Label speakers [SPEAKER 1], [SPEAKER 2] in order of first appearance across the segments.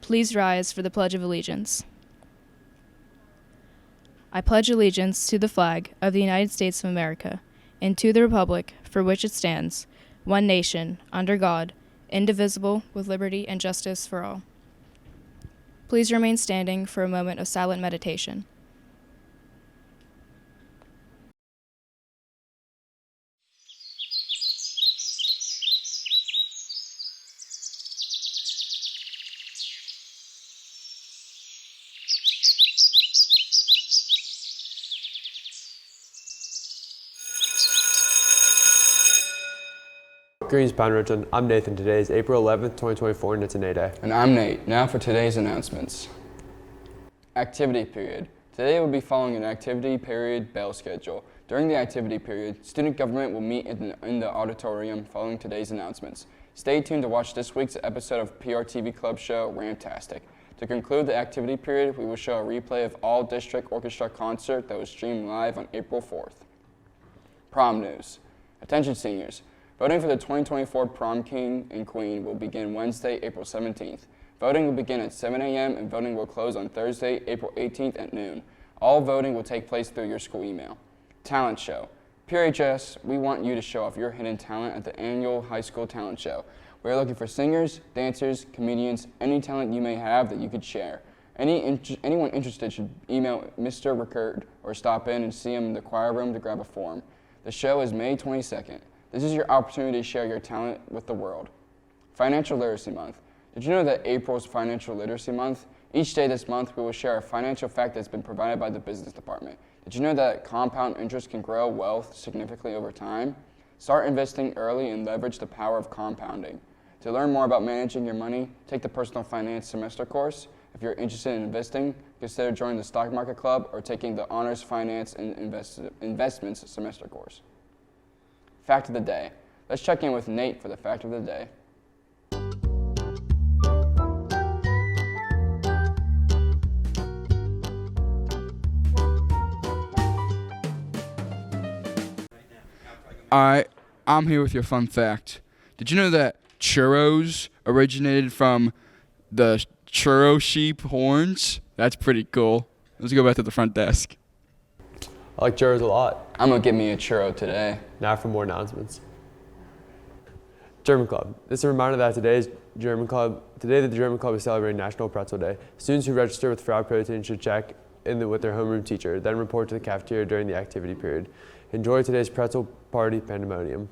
[SPEAKER 1] Please rise for the Pledge of Allegiance. I pledge allegiance to the flag of the United States of America and to the republic for which it stands, one nation, under God, indivisible, with liberty and justice for all. Please remain standing for a moment of silent meditation.
[SPEAKER 2] Greetings, Pine-Richland. I'm Nathan. Today is April 11th, 2024, and it's an A Day.
[SPEAKER 3] And I'm Nate. Now for today's announcements. Activity period. Today we'll be following an activity period bell schedule. During the activity period, student government will meet in the auditorium following today's announcements. Stay tuned to watch this week's episode of PRTV Club show, Ramtastic. To conclude the activity period, we will show a replay of All District Orchestra Concert that was streamed live on April 4th. Prom news. Attention seniors. Voting for the 2024 Prom King and Queen will begin Wednesday, April 17th. Voting will begin at 7 a.m. and voting will close on Thursday, April 18th at noon. All voting will take place through your school email. Talent show. PRHS, we want you to show off your hidden talent at the annual high school talent show. We are looking for singers, dancers, comedians, any talent you may have that you could share. Anyone interested should email Mr. Rickard or stop in and see him in the choir room to grab a form. The show is May 22nd. This is your opportunity to share your talent with the world. Financial Literacy Month. Did you know that April is Financial Literacy Month? Each day this month, we will share a financial fact that's been provided by the business department. Did you know that compound interest can grow wealth significantly over time? Start investing early and leverage the power of compounding. To learn more about managing your money, take the Personal Finance Semester course. If you're interested in investing, consider joining the Stock Market Club or taking the Honors Finance and Investments Semester course. Fact of the day. Let's check in with Nate for the fact of the day.
[SPEAKER 4] Alright, I'm here with your fun fact. Did you know that churros originated from the churro sheep horns? That's pretty cool. Let's go back to the front desk.
[SPEAKER 2] I like churros a lot.
[SPEAKER 3] I'm gonna get me a churro today.
[SPEAKER 2] Now for more announcements. German Club. This is a reminder that today the German Club is celebrating National Pretzel Day. Students who register with Frau Protein should check in with their homeroom teacher, then report to the cafeteria during the activity period. Enjoy today's pretzel party pandemonium.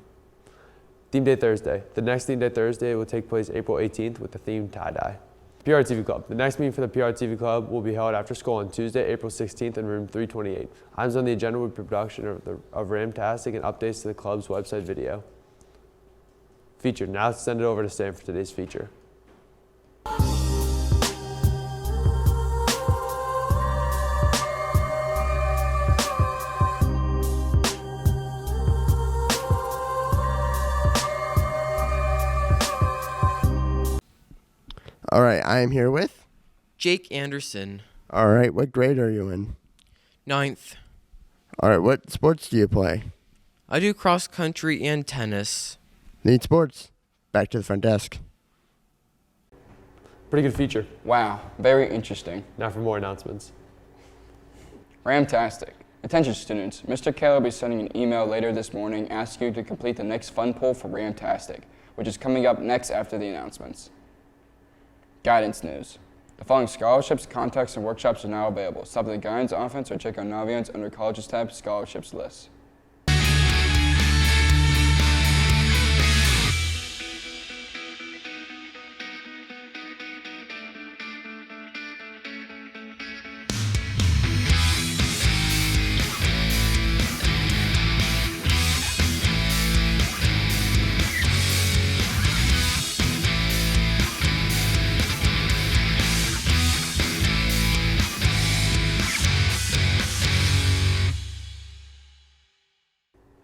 [SPEAKER 2] Theme Day Thursday. The next Theme Day Thursday will take place April 18th with the theme tie-dye. PRTV Club. The next meeting for the PRTV Club will be held after school on Tuesday, April 16th in room 328. Items on the agenda will be production of Ramtastic and updates to the club's website video. Feature. Now let's send it over to Sam for today's feature.
[SPEAKER 5] All right, I am here with
[SPEAKER 6] Jake Anderson.
[SPEAKER 5] All right, what grade are you in?
[SPEAKER 6] 9th.
[SPEAKER 5] All right, what sports do you play?
[SPEAKER 6] I do cross country and tennis.
[SPEAKER 5] Need sports. Back to the front desk.
[SPEAKER 2] Pretty good feature.
[SPEAKER 3] Wow, very interesting.
[SPEAKER 2] Now for more announcements.
[SPEAKER 3] Ramtastic. Attention students, Mr. Keller will be sending an email later this morning asking you to complete the next fun poll for Ramtastic, which is coming up next after the announcements. Guidance news. The following scholarships, contacts, and workshops are now available. Stop at the guidance office or check on Naviance under Colleges tab scholarships list.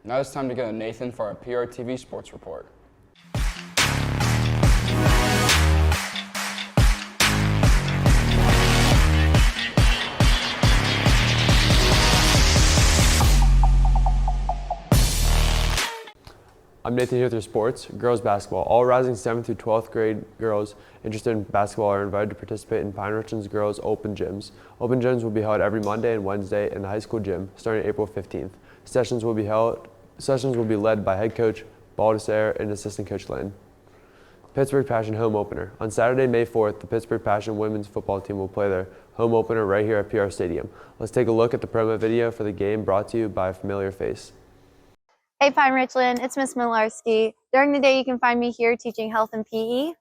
[SPEAKER 3] Now it's time to go to Nathan for our PRTV Sports Report.
[SPEAKER 2] I'm Nathan here with your sports. Girls basketball. All rising 7th through 12th grade girls interested in basketball are invited to participate in Pine-Richland's Girls Open Gyms. Open Gyms will be held every Monday and Wednesday in the high school gym starting April 15th. Sessions will be led by head coach Baldessare and assistant coach Lynn. Pittsburgh Passion home opener. On Saturday, May 4th, the Pittsburgh Passion women's football team will play their home opener right here at PR Stadium. Let's take a look at the promo video for the game brought to you by a familiar face.
[SPEAKER 7] Hey Pine-Richland, it's Miss Milarski. During the day you can find me here teaching health and PE.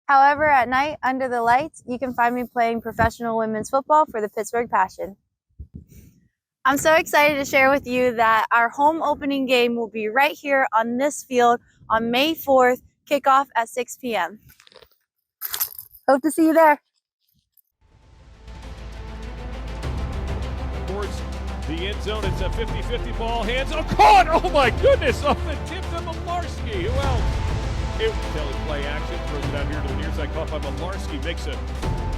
[SPEAKER 7] However, at night, under the lights, you can find me playing professional women's football for the Pittsburgh Passion. I'm so excited to share with you that our home opening game will be right here on this field on May 4th, kickoff at 6 p.m. Hope to see you there.
[SPEAKER 8] Towards the end zone, it's a 50-50 ball, hands, caught! Oh my goodness, off the tip to Milarski. Who else? It was play action, throws it out here to the near side, caught by Milarski, makes a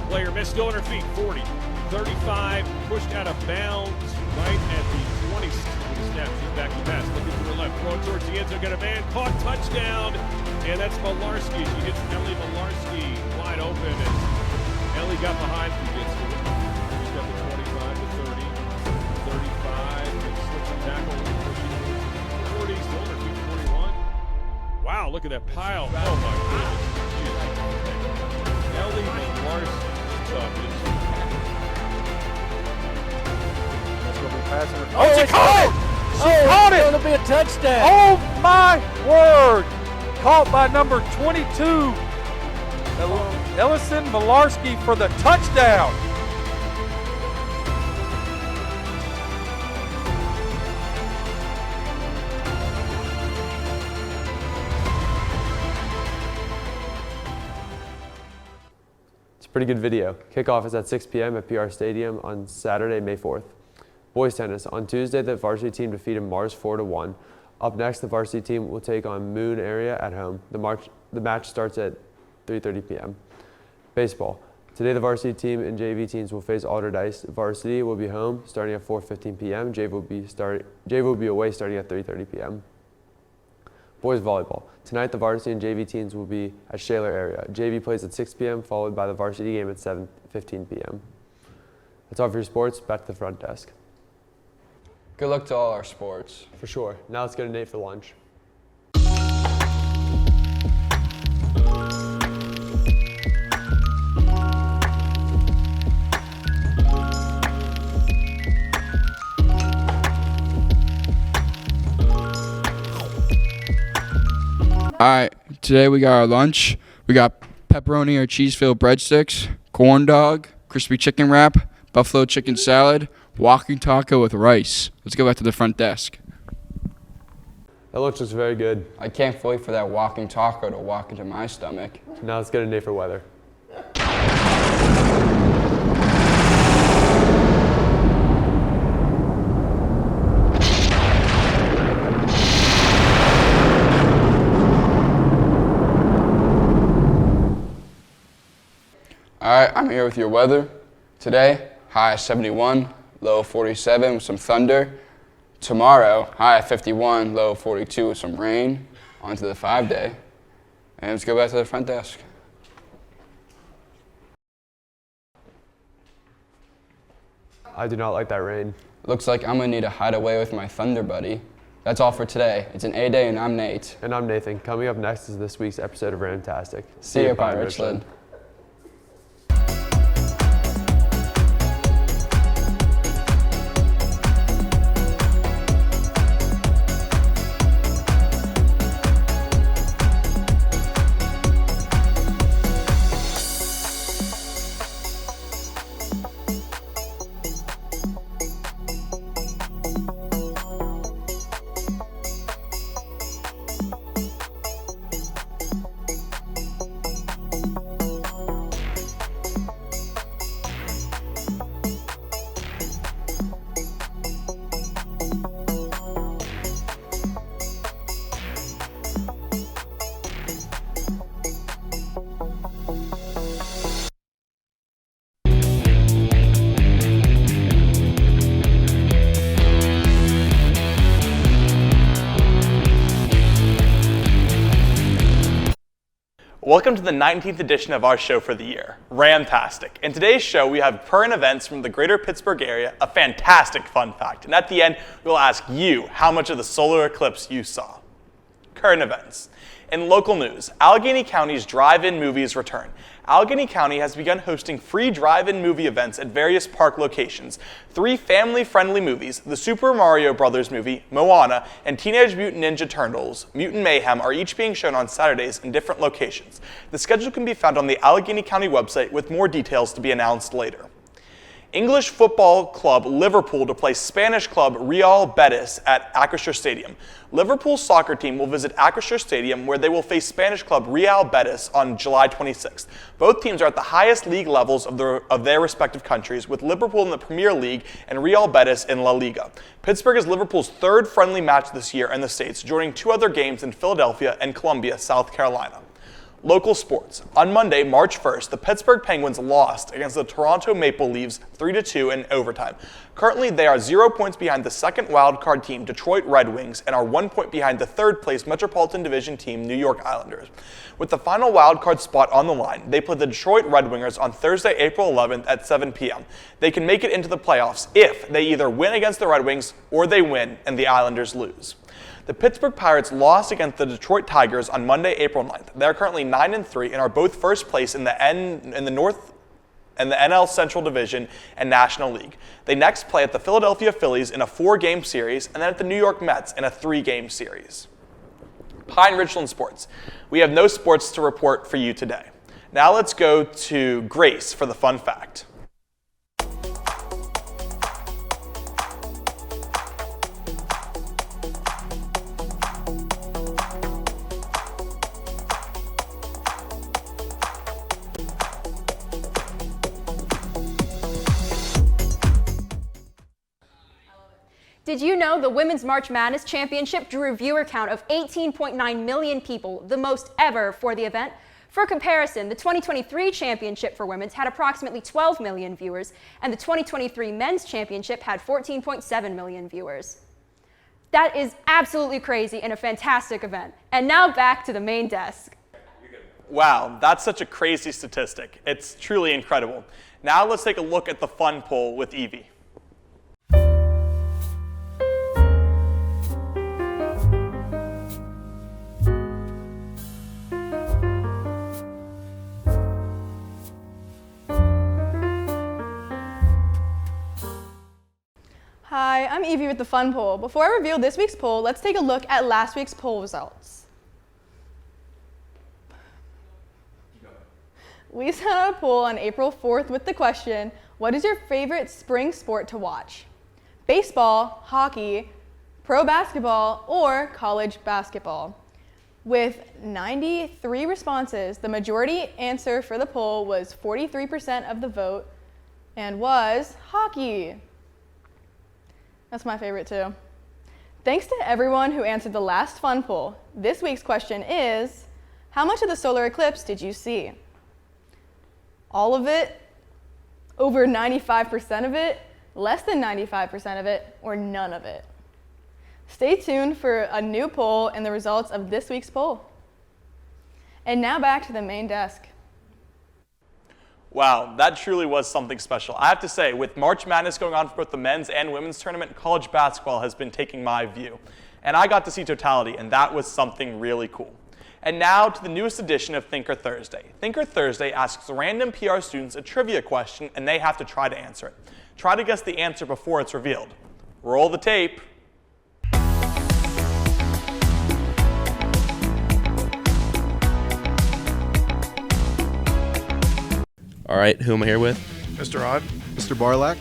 [SPEAKER 8] player miss, still on her feet, 40, 35, pushed out of bounds, right at the 20, snaps it back to pass, looking to her left, throwing towards the end zone, got a man, caught, touchdown, and that's Milarski. She hits Ellie Milarski wide open, and Ellie got behind who gets to it. She's got the 25 to 30, 35, and slips a tackle, 40, still on her feet, 41. Wow, look at that pile. Oh my goodness. Ellie Milarski.
[SPEAKER 9] Oh, she caught it! She caught it! It's going to be a touchdown. Oh my word! Caught by number 22, Ellison Milarski for the touchdown.
[SPEAKER 2] Pretty good video. Kickoff is at 6 p.m. at PR Stadium on Saturday, May 4th. Boys tennis. On Tuesday, the varsity team defeated Mars 4-1. Up next, the varsity team will take on Moon Area at home. The match starts at 3:30 p.m. Baseball. Today, the varsity team and JV teams will face Alderdice. Varsity will be home starting at 4:15 p.m. JV will be away starting at 3:30 p.m. Boys volleyball. Tonight, the varsity and JV teams will be at Shaler area. JV plays at 6 p.m., followed by the varsity game at 7:15 p.m. That's all for your sports. Back to the front desk.
[SPEAKER 3] Good luck to all our sports.
[SPEAKER 2] For sure. Now let's go to Nate for lunch.
[SPEAKER 4] All right, today we got our lunch. We got pepperoni or cheese-filled breadsticks, corn dog, crispy chicken wrap, buffalo chicken salad, walking taco with rice. Let's go back to the front desk.
[SPEAKER 2] That lunch looks very good.
[SPEAKER 3] I can't wait for that walking taco to walk into my stomach.
[SPEAKER 2] Now let's go to Nate for weather.
[SPEAKER 3] Alright, I'm here with your weather. Today, high 71, low 47 with some thunder. Tomorrow, high 51, low 42 with some rain. On to the 5-day. And let's go back to the front desk.
[SPEAKER 2] I do not like that rain.
[SPEAKER 3] Looks like I'm gonna need to hide away with my thunder buddy. That's all for today. It's an A-Day and I'm Nate.
[SPEAKER 2] And I'm Nathan. Coming up next is this week's episode of Ramtastic.
[SPEAKER 3] See you, Pine-Richland.
[SPEAKER 10] Welcome to the 19th edition of our show for the year, Ramtastic. In today's show, we have current events from the greater Pittsburgh area, a fantastic fun fact, and at the end, we'll ask you how much of the solar eclipse you saw. Current events. In local news, Allegheny County's drive-in movies return. Allegheny County has begun hosting free drive-in movie events at various park locations. 3 family-friendly movies, the Super Mario Bros. Movie, Moana, and Teenage Mutant Ninja Turtles, Mutant Mayhem, are each being shown on Saturdays in different locations. The schedule can be found on the Allegheny County website with more details to be announced later. English football club Liverpool to play Spanish club Real Betis at Acrisure Stadium. Liverpool's soccer team will visit Acrisure Stadium where they will face Spanish club Real Betis on July 26th. Both teams are at the highest league levels of their respective countries, with Liverpool in the Premier League and Real Betis in La Liga. Pittsburgh is Liverpool's 3rd friendly match this year in the States, joining 2 other games in Philadelphia and Columbia, South Carolina. Local sports. On Monday, March 1st, the Pittsburgh Penguins lost against the Toronto Maple Leafs 3-2 in overtime. Currently, they are 0 points behind the second wildcard team, Detroit Red Wings, and are 1 point behind the 3rd-place Metropolitan Division team, New York Islanders. With the final wildcard spot on the line, they play the Detroit Red Wingers on Thursday, April 11th at 7 p.m. They can make it into the playoffs if they either win against the Red Wings or they win and the Islanders lose. The Pittsburgh Pirates lost against the Detroit Tigers on Monday, April 9th. They are currently 9-3 and are both first place in the North and the NL Central Division and National League. They next play at the Philadelphia Phillies in a 4-game series and then at the New York Mets in a 3-game series. Pine-Richland sports. We have no sports to report for you today. Now let's go to Grace for the fun fact.
[SPEAKER 11] Did you know the Women's March Madness Championship drew a viewer count of 18.9 million people, the most ever for the event? For comparison, the 2023 championship for women's had approximately 12 million viewers, and the 2023 men's championship had 14.7 million viewers. That is absolutely crazy and a fantastic event. And now back to the main desk.
[SPEAKER 10] Wow, that's such a crazy statistic. It's truly incredible. Now let's take a look at the fun poll with Evie.
[SPEAKER 12] Hi, I'm Evie with the Fun Poll. Before I reveal this week's poll, let's take a look at last week's poll results. We sent out a poll on April 4th with the question, what is your favorite spring sport to watch? Baseball, hockey, pro basketball, or college basketball? With 93 responses, the majority answer for the poll was 43% of the vote and was hockey. That's my favorite too. Thanks to everyone who answered the last fun poll. This week's question is, how much of the solar eclipse did you see? All of it, over 95% of it, less than 95% of it, or none of it? Stay tuned for a new poll and the results of this week's poll. And now back to the main desk.
[SPEAKER 10] Wow, that truly was something special. I have to say, with March Madness going on for both the men's and women's tournament, college basketball has been taking my view. And I got to see totality, and that was something really cool. And now to the newest edition of Thinker Thursday. Thinker Thursday asks random PR students a trivia question, and they have to try to answer it. Try to guess the answer before it's revealed. Roll the tape.
[SPEAKER 13] All right, who am I here with?
[SPEAKER 14] Mr. Ott. Mr. Barlack.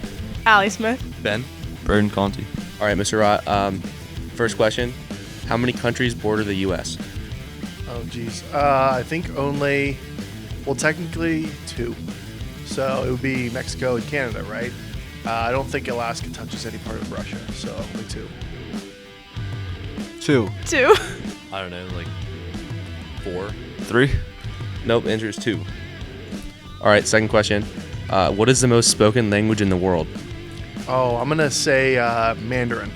[SPEAKER 12] Allie Smith.
[SPEAKER 13] Ben.
[SPEAKER 15] Burden Conti.
[SPEAKER 13] All right, Mr. Ott, first question. How many countries border the U.S.?
[SPEAKER 14] Oh, geez. I think only, well, technically 2. So it would be Mexico and Canada, right? I don't think Alaska touches any part of Russia, so only 2.
[SPEAKER 15] 2.
[SPEAKER 12] 2.
[SPEAKER 15] I don't know, like 4. 3.
[SPEAKER 13] Nope, answer is 2. All right, second question. What is the most spoken language in the world?
[SPEAKER 14] Oh, I'm going to say Mandarin.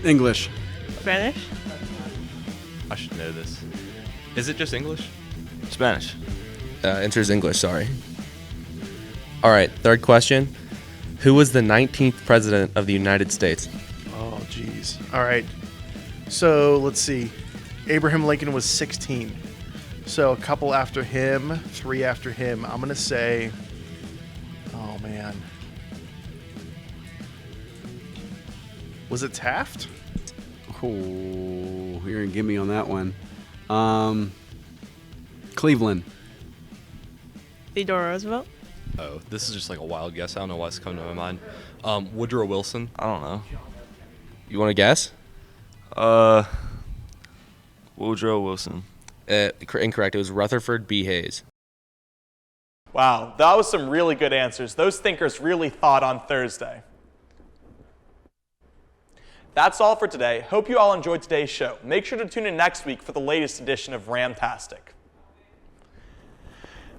[SPEAKER 15] English.
[SPEAKER 12] Spanish.
[SPEAKER 13] I should know this. Is it just English?
[SPEAKER 15] Spanish.
[SPEAKER 13] Answer is English, sorry. All right, third question. Who was the 19th president of the United States?
[SPEAKER 14] Oh, geez. All right. So let's see. Abraham Lincoln was 16. So a couple after him, 3 after him. I'm going to say, oh, man. Was it Taft?
[SPEAKER 16] Oh, you're going to give me on that one. Cleveland.
[SPEAKER 17] Theodore Roosevelt.
[SPEAKER 13] Oh, this is just like a wild guess. I don't know why it's coming to my mind. Woodrow Wilson.
[SPEAKER 15] I don't know.
[SPEAKER 13] You want to guess?
[SPEAKER 15] Woodrow Wilson.
[SPEAKER 13] Incorrect. It was Rutherford B. Hayes.
[SPEAKER 10] Wow, that was some really good answers. Those thinkers really thought on Thursday. That's all for today. Hope you all enjoyed today's show. Make sure to tune in next week for the latest edition of Ramtastic.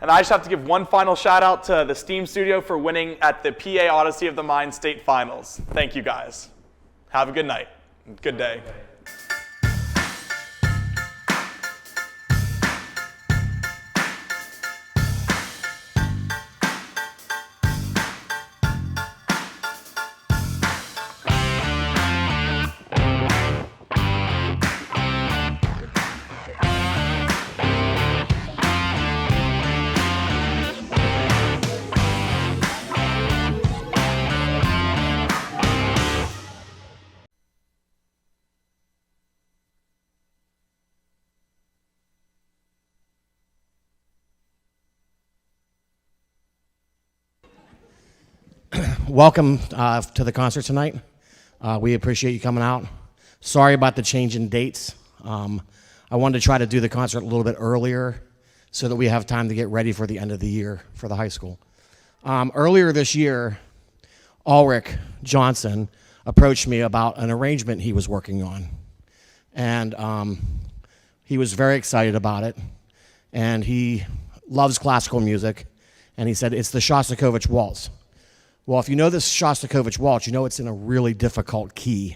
[SPEAKER 10] And I just have to give one final shout out to the Steam Studio for winning at the PA Odyssey of the Mind State Finals. Thank you guys. Have a good night. Good day.
[SPEAKER 18] Welcome to the concert tonight. We appreciate you coming out. Sorry about the change in dates. I wanted to try to do the concert a little bit earlier so that we have time to get ready for the end of the year for the high school. Earlier this year, Ulrich Johnson approached me about an arrangement he was working on. And he was very excited about it. And he loves classical music. And he said, it's the Shostakovich Waltz. Well, if you know this Shostakovich Waltz, you know it's in a really difficult key.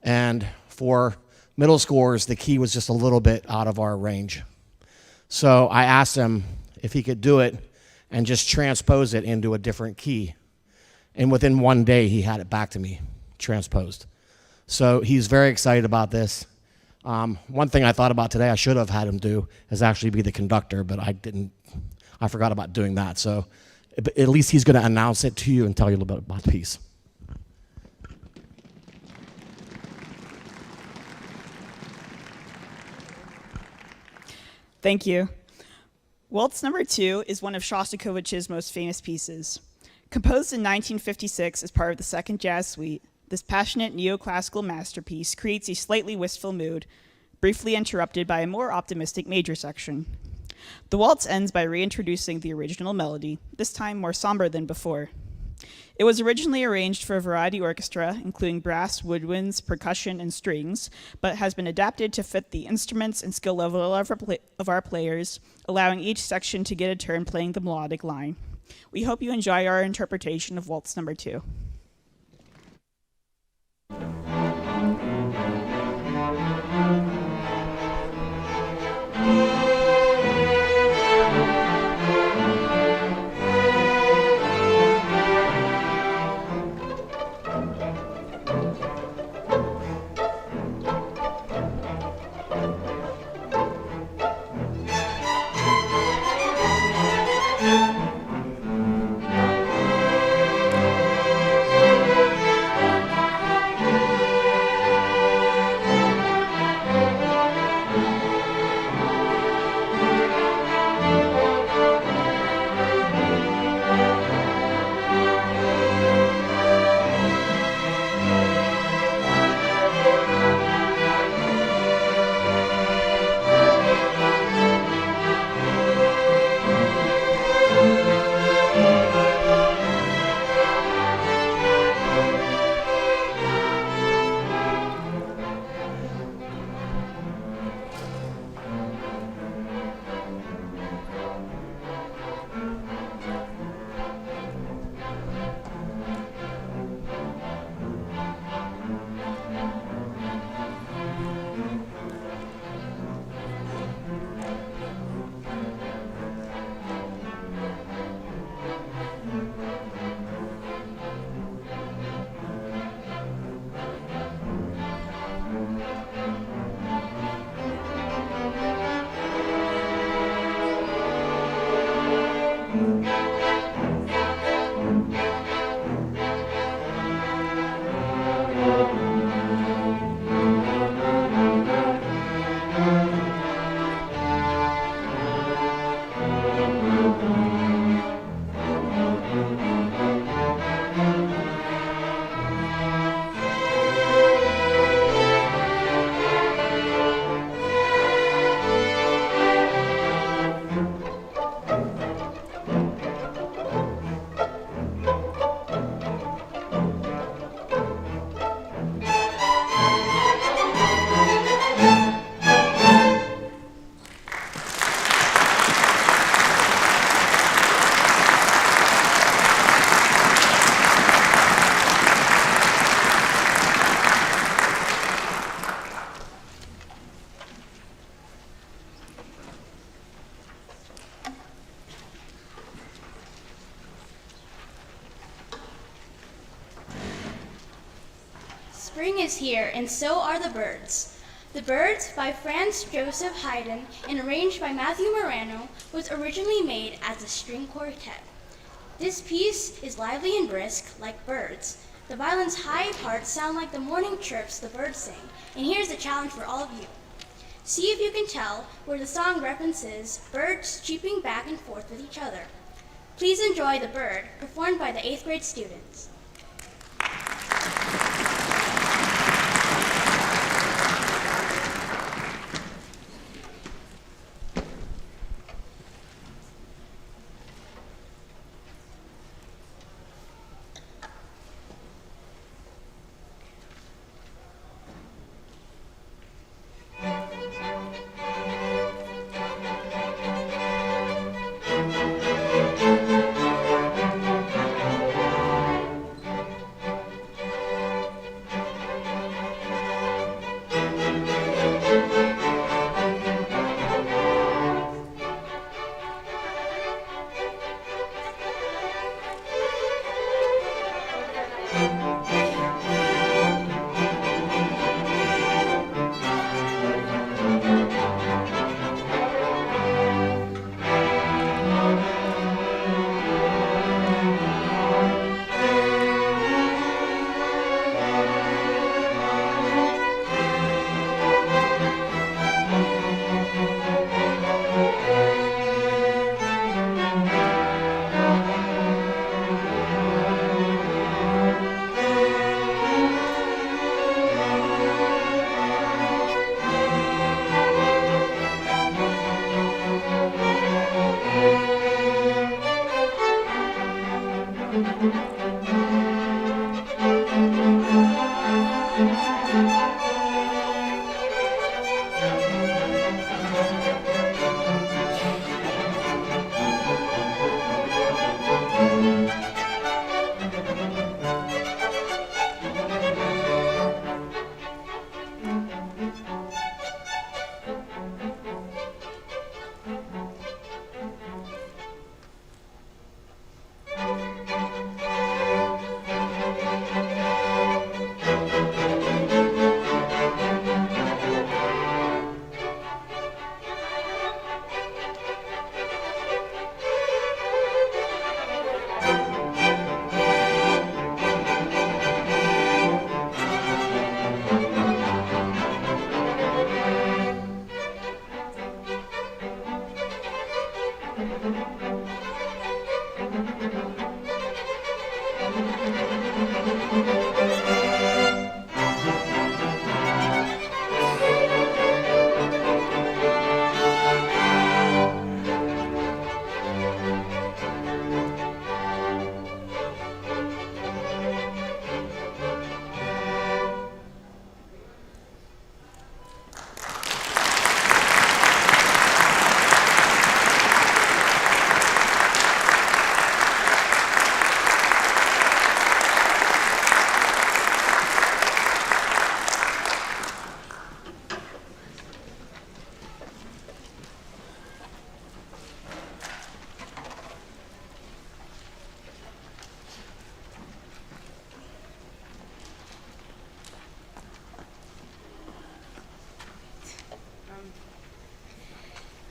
[SPEAKER 18] And for middle schoolers, the key was just a little bit out of our range. So I asked him if he could do it and just transpose it into a different key. And within one day, he had it back to me, transposed. So he's very excited about this. One thing I thought about today I should have had him do is actually be the conductor, but I didn't. I forgot about doing that. So at least he's going to announce it to you and tell you a little bit about the piece.
[SPEAKER 17] Thank you. Waltz Number 2 is one of Shostakovich's most famous pieces. Composed in 1956 as part of the Second Jazz Suite, this passionate neoclassical masterpiece creates a slightly wistful mood, briefly interrupted by a more optimistic major section. The waltz ends by reintroducing the original melody, this time more somber than before. It was originally arranged for a variety orchestra, including brass, woodwinds, percussion, and strings, but has been adapted to fit the instruments and skill level of our players, allowing each section to get a turn playing the melodic line. We hope you enjoy our interpretation of Waltz Number 2.
[SPEAKER 19] spring is here, and so are the birds. The Birds by Franz Joseph Haydn and arranged by Matthew Morano was originally made as a string quartet. This piece is lively and brisk, like birds. The violin's high parts sound like the morning chirps the birds sing, and here's a challenge for all of you. See if you can tell where the song references birds cheeping back and forth with each other. Please enjoy The Bird, performed by the 8th grade students.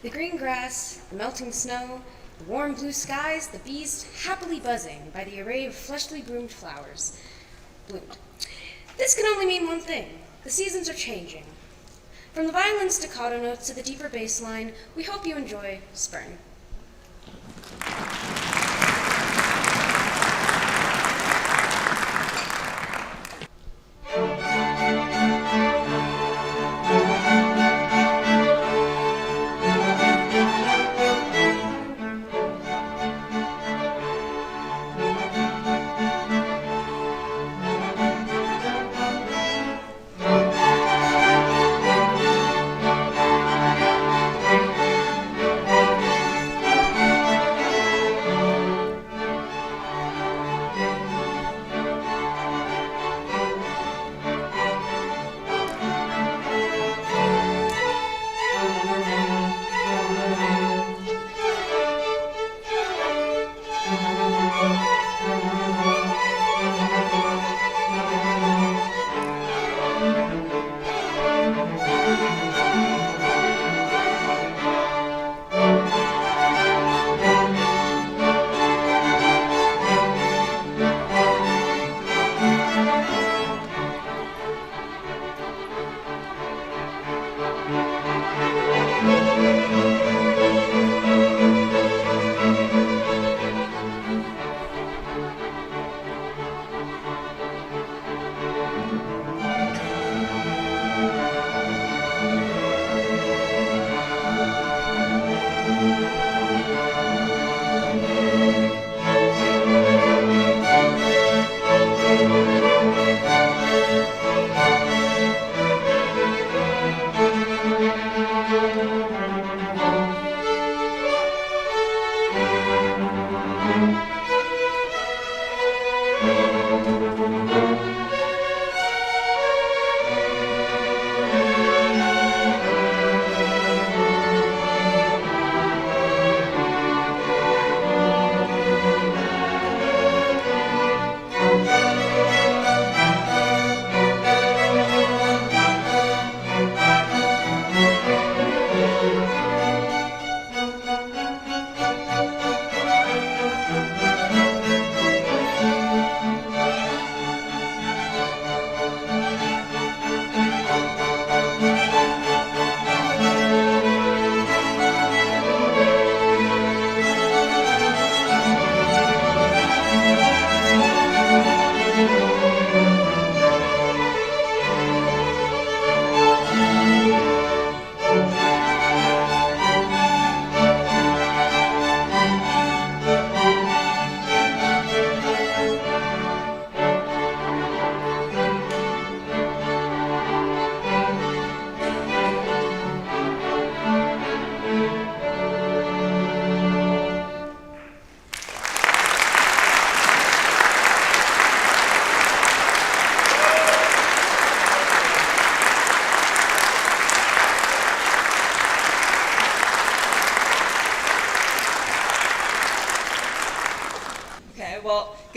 [SPEAKER 20] The green grass, the melting snow, the warm blue skies, the bees happily buzzing by the array of freshly bloomed flowers bloomed. This can only mean one thing. The seasons are changing. From the violin staccato notes to the deeper bass line, we hope you enjoy spring.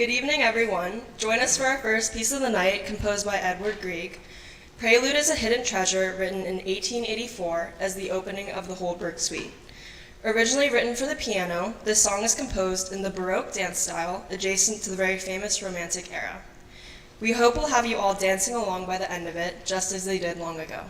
[SPEAKER 21] Good evening, everyone. Join us for our first piece of the night, composed by Edward Grieg. Prelude is a hidden treasure written in 1884 as the opening of the Holberg Suite. Originally written for the piano, this song is composed in the Baroque dance style, adjacent to the very famous Romantic era. We hope we'll have you all dancing along by the end of it, just as they did long ago.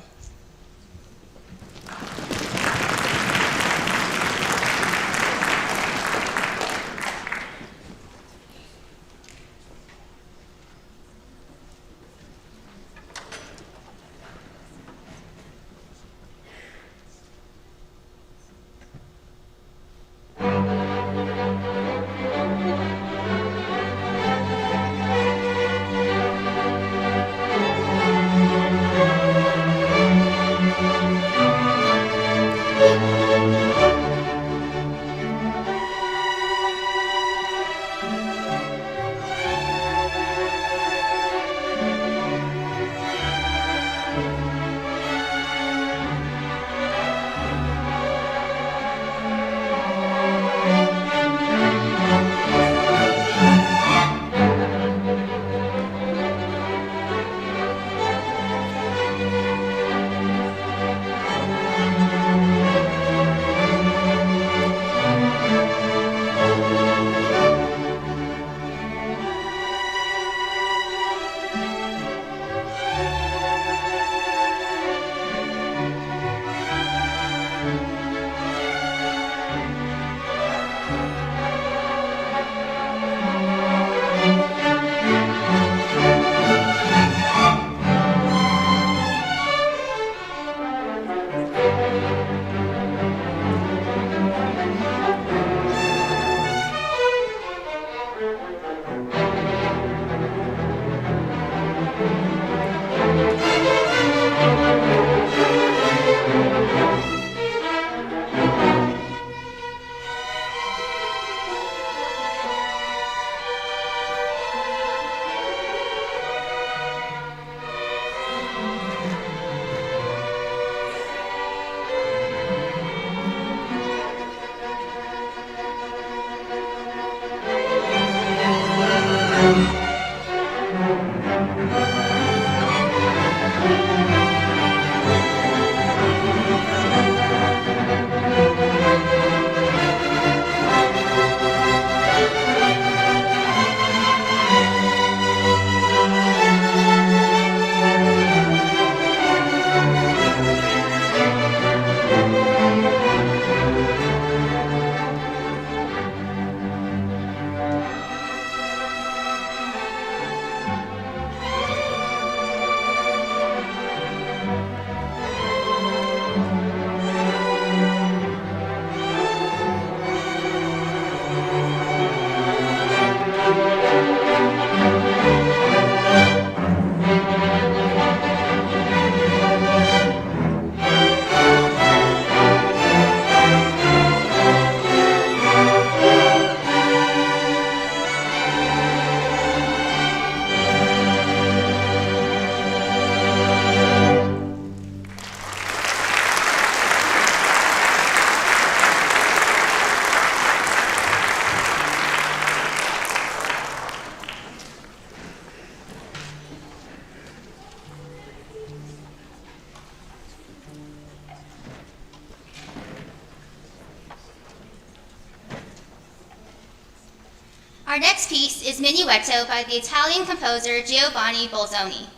[SPEAKER 22] Our next piece is Minuetto by the Italian composer Giovanni Bolzoni.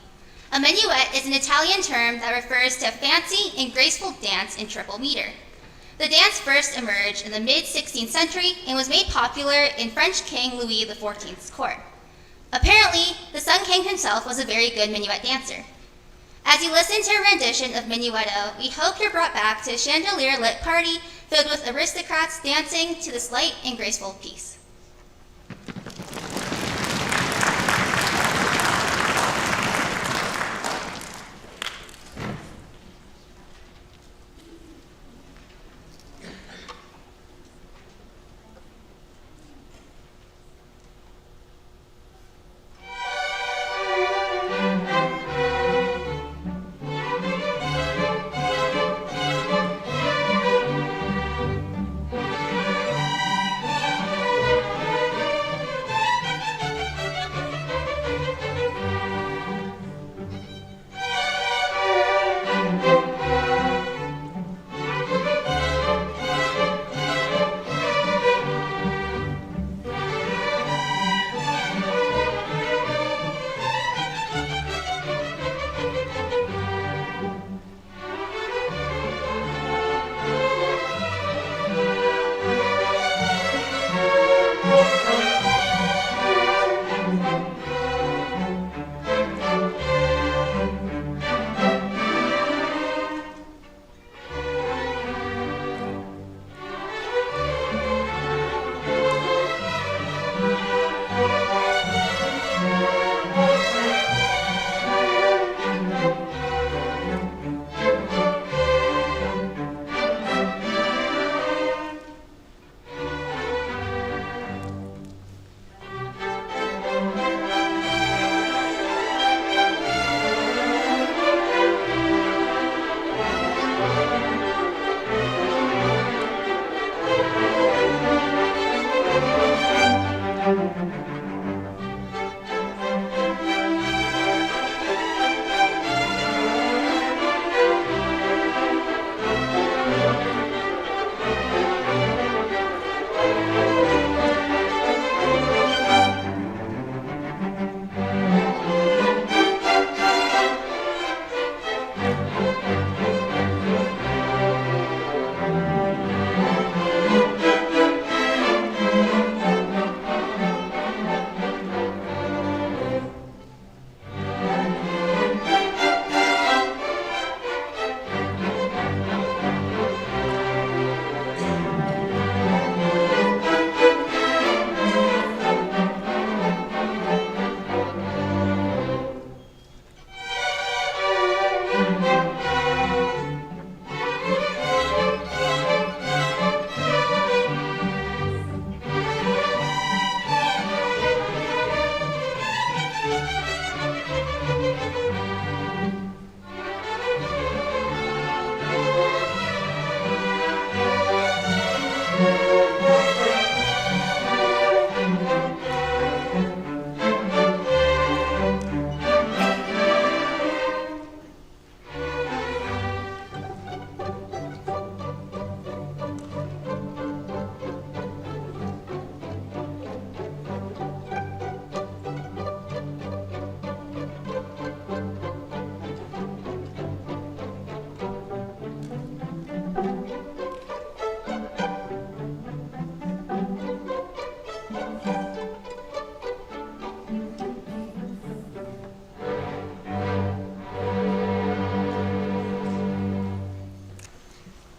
[SPEAKER 22] A minuet is an Italian term that refers to a fancy and graceful dance in triple meter. The dance first emerged in the mid-16th century and was made popular in French King Louis XIV's court. Apparently, the Sun King himself was a very good minuet dancer. As you listen to a rendition of Minuetto, we hope you're brought back to a chandelier-lit party filled with aristocrats dancing to this light and graceful piece.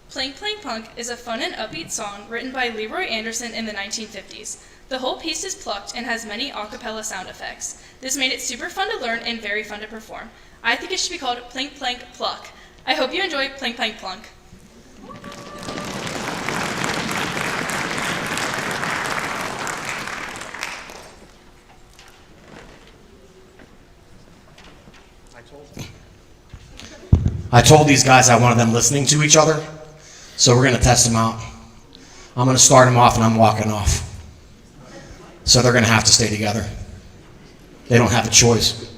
[SPEAKER 1] Plank Plank Punk is a fun and upbeat song written by Leroy Anderson in the 1950s. The whole piece is plucked and has many a cappella sound effects. This made it super fun to learn and very fun to perform. I think it should be called Plank Plank Pluck. I hope you enjoy Plank Plank Plunk.
[SPEAKER 18] I told these guys I wanted them listening to each other, so we're going to test them out. I'm going to start them off and I'm walking off. So they're going to have to stay together. They don't have a choice.